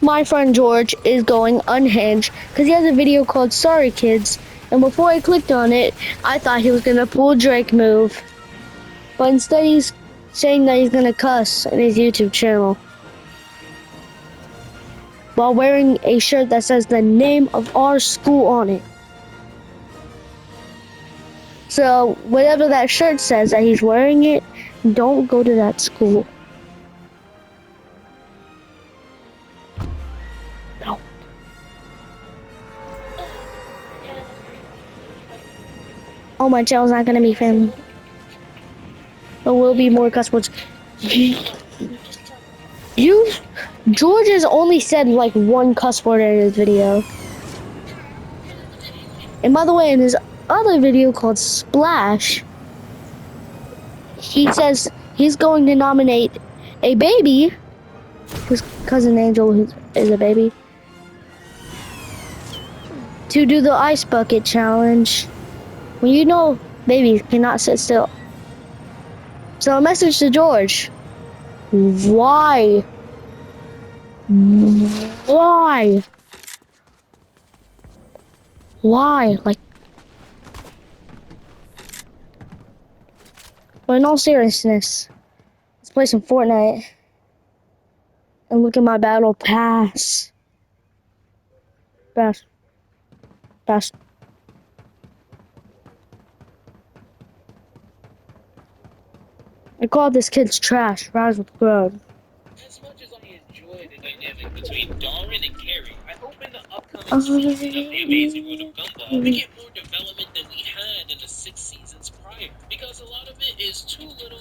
my friend George is going unhinged because he has a video called Sorry Kids, and before I clicked on it, I thought he was gonna pull a Drake move, but instead he's saying that he's gonna cuss in his YouTube channel while wearing a shirt that says the name of our school on it. So whatever that shirt says that he's wearing it, don't go to that school. No. Oh, my channel's not gonna be family. There will be more cuss words. George has only said like one cuss word in his video. And by the way, in his other video called Splash, he says he's going to nominate a baby, his cousin Angel is a baby, to do the ice bucket challenge. Well, you know babies cannot sit still. So a message to George. Why? Why? Why? Like, but in all seriousness, let's play some Fortnite. And look at my battle pass. Pass. Pass. I call this kid's trash. Rise with growth. As much as I enjoy the dynamic between Darwin and Carrie, I hope in the upcoming season of The Amazing World of Gumball, we get more development than we had in the 6 seasons prior, because a lot of it is too little,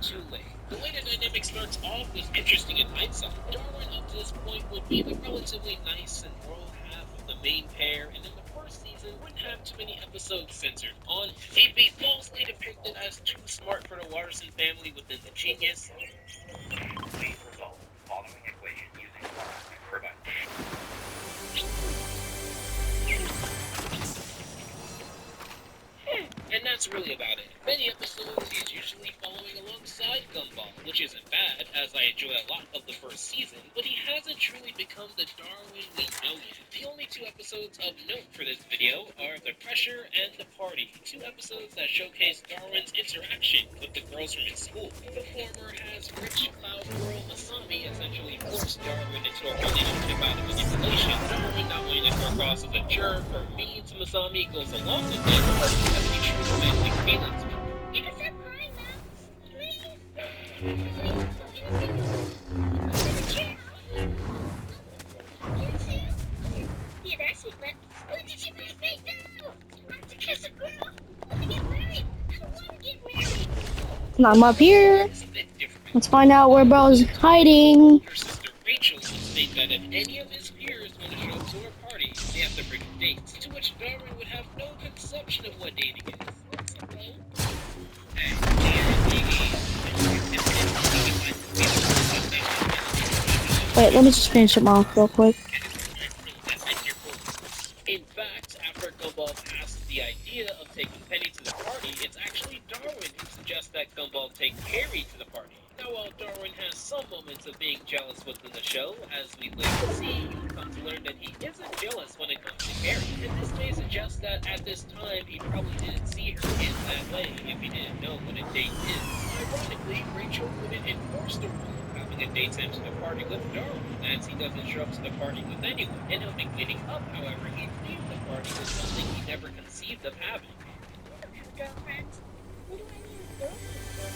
too late. The way the dynamic starts off was interesting in hindsight. Darwin up to this point would be the relatively nice and moral half of the main pair, and in the first season wouldn't have too many episodes centered on him. He'd be falsely depicted as too smart for the Watterson family within the genius. Please resolve the following equation using prevent. And that's really about it. Many episodes he's usually following alongside Gumball, which isn't bad, as I enjoy a lot of the first season, but he hasn't truly become the Darwin we know yet. The only 2 episodes of note for this video are The Pressure and The Party, 2 episodes that showcase Darwin's interaction with the girls from his school. The former has rich cloud girl Masami essentially forced Darwin into a relationship out of manipulation. Darwin not wanting to come across as a jerk or mean to Masami goes along with it, but he has any true romantic feelings. You can say hi now, please. Yeah, that's it, but what did you make me do? I have to kiss a girl. I want to get married. I don't want to get married. I'm up here. Let's find out where bro's hiding. Her sister Rachel would state that if any of his peers want to show up to her party, they have to bring dates, to which Darwin would have no conception of what dating is. Wait, let me just finish him off real quick. In fact, after Gumball passes the idea of taking Penny to the party, it's actually Darwin who suggests that Gumball take Carrie to the party. Now, while Darwin has some moments of being jealous within the show, as we later see, you come to learn that he isn't jealous when it comes to Carrie. And this may suggest that at this time, he probably didn't see her in that way if he didn't know what a date is. Ironically, Rachel wouldn't enforce the rule of having a date to the party with Darwin, as he doesn't show up to the party with anyone. In hoping leading up, however, he leaves the party with something he never conceived of having. I don't have girlfriends. What do I need a girlfriend?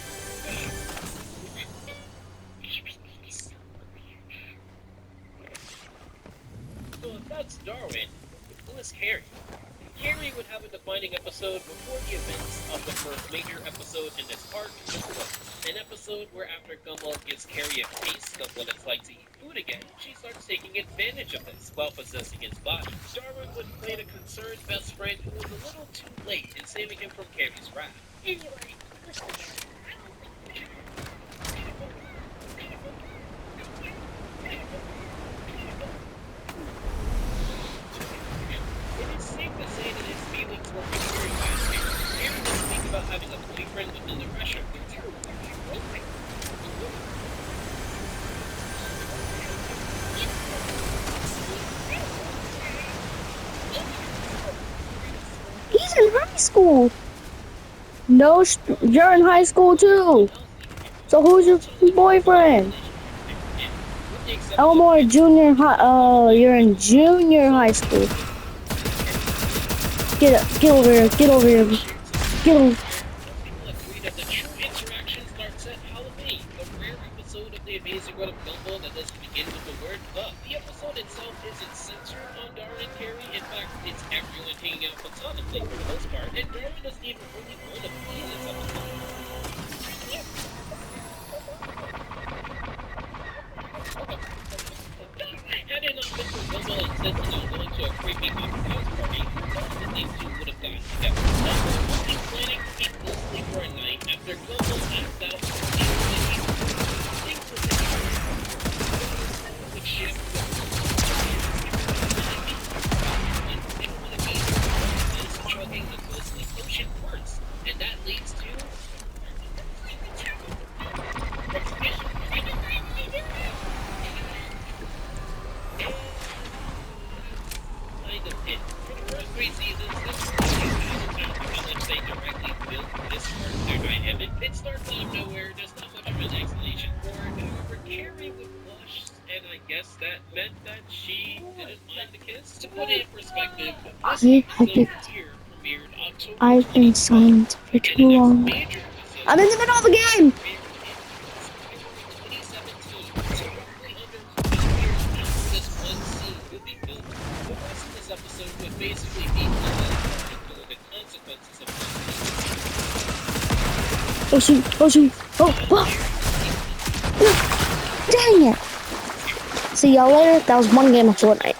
So if that's Darwin, who is Carrie? Carrie would have a defining episode before the events of the first major episode in this arc, The Quest. An episode where after Gumball gives Carrie a taste of what it's like to eat food again, she starts taking advantage of this while possessing his body. Darwin would play the concerned best friend who was a little too late in saving him from Carrie's wrath. Anyway, listen here. It is safe to say that his feelings were very fast. Carrie would speak about having a boyfriend within the pressure. in high school. No, you're in high school too. So who's your boyfriend? Elmore junior high. You're in junior high school. Get over here. Get over here. Get over. People agree that the true interaction starts at Halloween, the rare episode of The Amazing World of Gumball that doesn't begin with the word "the." The episode itself isn't censored on Darwin and Carrie. In fact, it's everyone hanging out platonically for the most part, and Darwin doesn't even really want to be in this episode. Had it not been for Gumball insisting on going to a creepy haunted house party, both these two would have gotten together. Gumball was planning to meet Leslie for a night after Gumball asked out to see things were which shift chugging the ghostly potion works, and that leads to kind of hit. For the first 3 seasons, this how much they directly built this character dynamic. It starts out of nowhere, there's not much of an explanation for it. However, Carrie would blush, and I guess that meant that she didn't mind the kiss. To put it in perspective, this episode here premiered October I've been silent for too long. I'm in the middle of the game. Basically be the consequences of Oh shoot! Oh shoot! Oh! Dang it! See y'all later. That was one game of Fortnite.